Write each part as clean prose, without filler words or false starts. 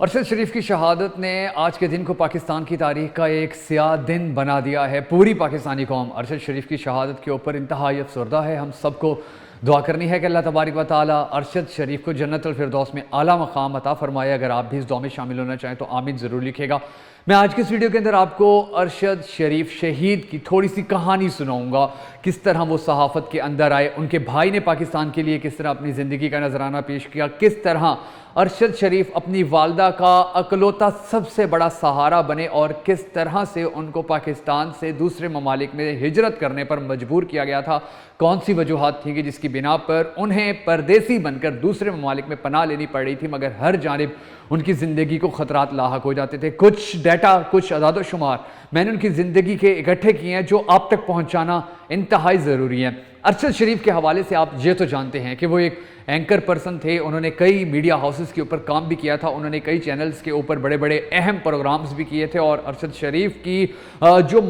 ارشد شریف کی شہادت نے آج کے دن کو پاکستان کی تاریخ کا ایک سیاہ دن بنا دیا ہے۔ پوری پاکستانی قوم ارشد شریف کی شہادت کے اوپر انتہائی افسردہ ہے۔ ہم سب کو دعا کرنی ہے کہ اللہ تبارک و تعالی ارشد شریف کو جنت الفردوس میں اعلیٰ مقام عطا فرمائے۔ اگر آپ بھی اس دعا میں شامل ہونا چاہیں تو آمین ضرور لکھے گا۔ میں آج کے اس ویڈیو کے اندر آپ کو ارشد شریف شہید کی تھوڑی سی کہانی سناؤں گا، کس طرح وہ صحافت کے اندر آئے، ان کے بھائی نے پاکستان کے لیے کس طرح اپنی زندگی کا نذرانہ پیش کیا، کس طرح ارشد شریف اپنی والدہ کا اکلوتا سب سے بڑا سہارا بنے اور کس طرح سے ان کو پاکستان سے دوسرے ممالک میں ہجرت کرنے پر مجبور کیا گیا تھا، کون سی وجوہات تھیں کہ جس کی بنا پر انہیں پردیسی بن کر دوسرے ممالک میں پناہ لینی پڑ رہی تھی، مگر ہر جانب ان کی زندگی کو خطرات لاحق ہو جاتے تھے۔ کچھ ڈیٹا، کچھ اعداد و شمار میں نے ان کی زندگی کے اکٹھے کیے ہیں جو آپ تک پہنچانا انتہائی ضروری ہے۔ ارشد شریف کے حوالے سے آپ یہ تو جانتے ہیں کہ وہ ایک اینکر پرسن تھے، انہوں نے کئی میڈیا ہاؤسز کے اوپر کام بھی کیا تھا، انہوں نے کئی چینلز کے اوپر بڑے بڑے اہم پروگرامز بھی کیے تھے، اور ارشد شریف کی جو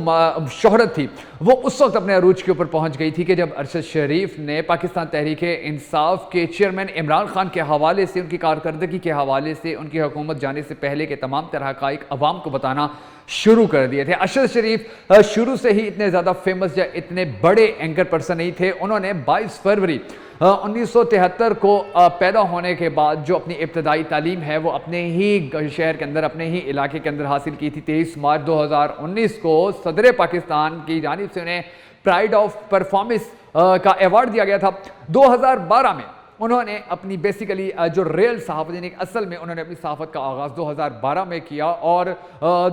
شہرت تھی وہ اس وقت اپنے عروج کے اوپر پہنچ گئی تھی کہ جب ارشد شریف نے پاکستان تحریک انصاف کے چیئرمین عمران خان کے حوالے سے، ان کی کارکردگی کے حوالے سے، ان کی حکومت جانے سے پہلے کے تمام طرح حقائق عوام کو بتانا شروع کر دیے تھے۔ ارشد شریف شروع سے ہی اتنے زیادہ فیمس یا اتنے بڑے اینکر پرسن نہیں تھے۔ انہوں نے 22 فروری 1973 کو پیدا ہونے کے بعد جو اپنی ابتدائی تعلیم ہے وہ اپنے ہی شہر کے اندر، اپنے ہی علاقے کے اندر حاصل کی تھی۔ 23 مارچ 2019 کو صدر پاکستان کی جانب سے انہیں پرائڈ آف پرفارمنس کا ایوارڈ دیا گیا تھا۔ 2012 میں انہوں نے اپنی بیسیکلی جو ریل صحافت، یعنی اصل میں انہوں نے اپنی صحافت کا آغاز 2012 میں کیا، اور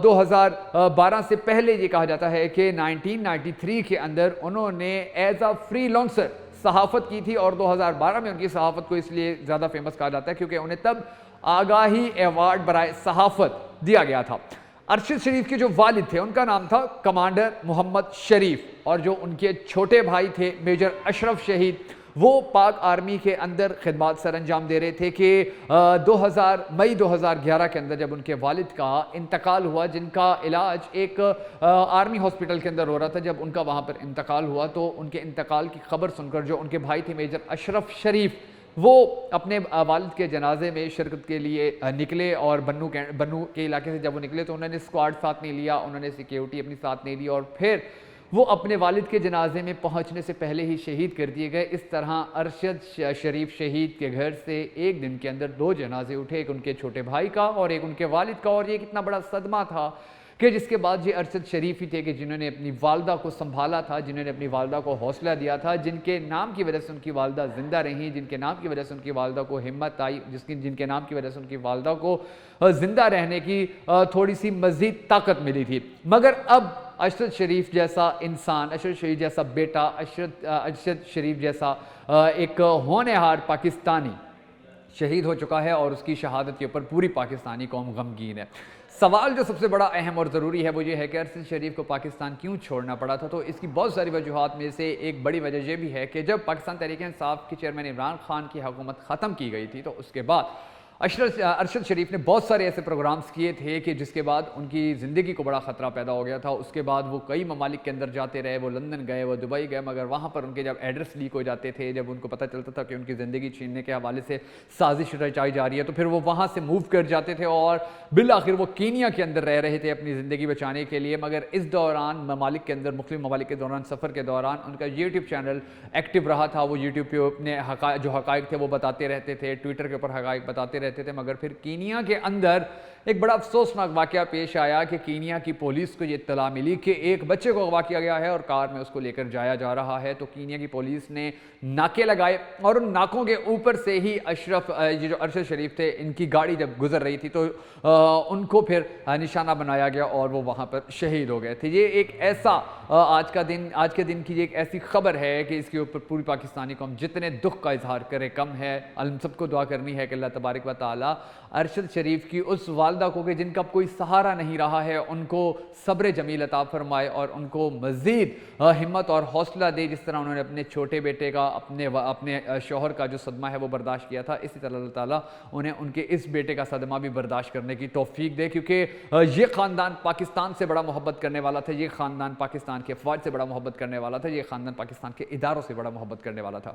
2012 سے پہلے یہ کہا جاتا ہے کہ 1993 کے اندر انہوں نے ایز اے فری لانسر صحافت کی تھی، اور 2012 میں ان کی صحافت کو اس لیے زیادہ فیمس کہا جاتا ہے کیونکہ انہیں تب آگاہی ایوارڈ برائے صحافت دیا گیا تھا۔ ارشد شریف کے جو والد تھے ان کا نام تھا کمانڈر محمد شریف، اور جو ان کے چھوٹے بھائی تھے میجر اشرف شہید، وہ پاک آرمی کے اندر خدمات سر انجام دے رہے تھے کہ مئی 2011 کے اندر جب ان کے والد کا انتقال ہوا، جن کا علاج ایک آرمی ہاسپٹل کے اندر ہو رہا تھا، جب ان کا وہاں پر انتقال ہوا تو ان کے انتقال کی خبر سن کر جو ان کے بھائی تھے میجر اشرف شریف، وہ اپنے والد کے جنازے میں شرکت کے لیے نکلے، اور بنو کے علاقے سے جب وہ نکلے تو انہوں نے اسکواڈ ساتھ نہیں لیا، انہوں نے سیکیورٹی اپنی ساتھ نہیں لی، اور پھر وہ اپنے والد کے جنازے میں پہنچنے سے پہلے ہی شہید کر دیے گئے۔ اس طرح ارشد شریف شہید کے گھر سے ایک دن کے اندر 2 جنازے اٹھے، ایک ان کے چھوٹے بھائی کا اور ایک ان کے والد کا، اور یہ کتنا بڑا صدمہ تھا کہ جس کے بعد یہ ارشد شریف ہی تھے کہ جنہوں نے اپنی والدہ کو سنبھالا تھا، جنہوں نے اپنی والدہ کو حوصلہ دیا تھا، جن کے نام کی وجہ سے ان کی والدہ زندہ رہیں، جن کے نام کی وجہ سے ان کی والدہ کو ہمت آئی، جن کے نام کی وجہ سے ان کی والدہ کو زندہ رہنے کی تھوڑی سی مزید طاقت ملی تھی۔ مگر اب ارشد شریف جیسا انسان، ارشد شریف جیسا بیٹا، ارشد شریف جیسا ایک ہونہار پاکستانی شہید ہو چکا ہے، اور اس کی شہادت کے اوپر پوری پاکستانی قوم غمگین ہے۔ سوال جو سب سے بڑا اہم اور ضروری ہے وہ یہ ہے کہ ارشد شریف کو پاکستان کیوں چھوڑنا پڑا تھا؟ تو اس کی بہت ساری وجوہات میں سے ایک بڑی وجہ یہ بھی ہے کہ جب پاکستان تحریک انصاف کے چیئرمین عمران خان کی حکومت ختم کی گئی تھی تو اس کے بعد ارشد شریف نے بہت سارے ایسے پروگرامز کیے تھے کہ جس کے بعد ان کی زندگی کو بڑا خطرہ پیدا ہو گیا تھا۔ اس کے بعد وہ کئی ممالک کے اندر جاتے رہے، وہ لندن گئے، وہ دبئی گئے، مگر وہاں پر ان کے جب ایڈریس لیک ہو جاتے تھے، جب ان کو پتہ چلتا تھا کہ ان کی زندگی چھیننے کے حوالے سے سازش رچائی جا رہی ہے، تو پھر وہ وہاں سے موو کر جاتے تھے، اور بالآخر وہ کینیا کے اندر رہ رہے تھے اپنی زندگی بچانے کے لیے۔ مگر اس دوران ممالک کے اندر، مختلف ممالک کے دوران، سفر کے دوران ان کا یوٹیوب چینل ایکٹیو رہا تھا، وہ یوٹیوب پہ اپنے جو حقائق تھے وہ بتاتے رہتے تھے، ٹویٹر کے اوپر حقائق بتاتے رہتے تھے۔ مگر پھر کینیا کے اندر ایک بڑا افسوسناک واقعہ پیش آیا کہ کینیا کی پولیس کو یہ اطلاع ملی کہ ایک بچے کو اغوا کیا گیا ہے اور کار میں اس کو لے کر جایا جا رہا ہے۔ تو کینیا کی پولیس نے ناکے لگائے، اور ان ناکوں کے اوپر سے ہی یہ جو ارشد شریف تھے، ان کی گاڑی جب گزر رہی تھی تو ان کو پھر نشانہ بنایا گیا اور وہ وہاں پر شہید ہو گئے تھے۔ یہ ایک ایسا آج کے دن کی ایک ایسی خبر ہے کہ اس کے اوپر پوری پاکستانی قوم جتنے دکھ کا اظہار کرے کم ہے۔ ہم سب کو دعا کرنی ہے کہ اللہ تبارک و تعالی ارشد شریف کی اس والدہ کو کہ جن کا کوئی سہارا نہیں رہا ہے، ان کو صبر جمیل عطا فرمائے اور ان کو مزید ہمت اور حوصلہ دے، جس طرح انہوں نے اپنے چھوٹے بیٹے کا، اپنے شوہر کا جو صدمہ ہے وہ برداشت کیا تھا، اسی طرح اللہ تعالیٰ انہیں ان کے اس بیٹے کا صدمہ بھی برداشت کرنے کی توفیق دے، کیونکہ یہ خاندان پاکستان سے بڑا محبت کرنے والا تھا، یہ خاندان پاکستان کے افواج سے بڑا محبت کرنے والا تھا، یہ خاندان پاکستان کے اداروں سے بڑا محبت کرنے والا تھا۔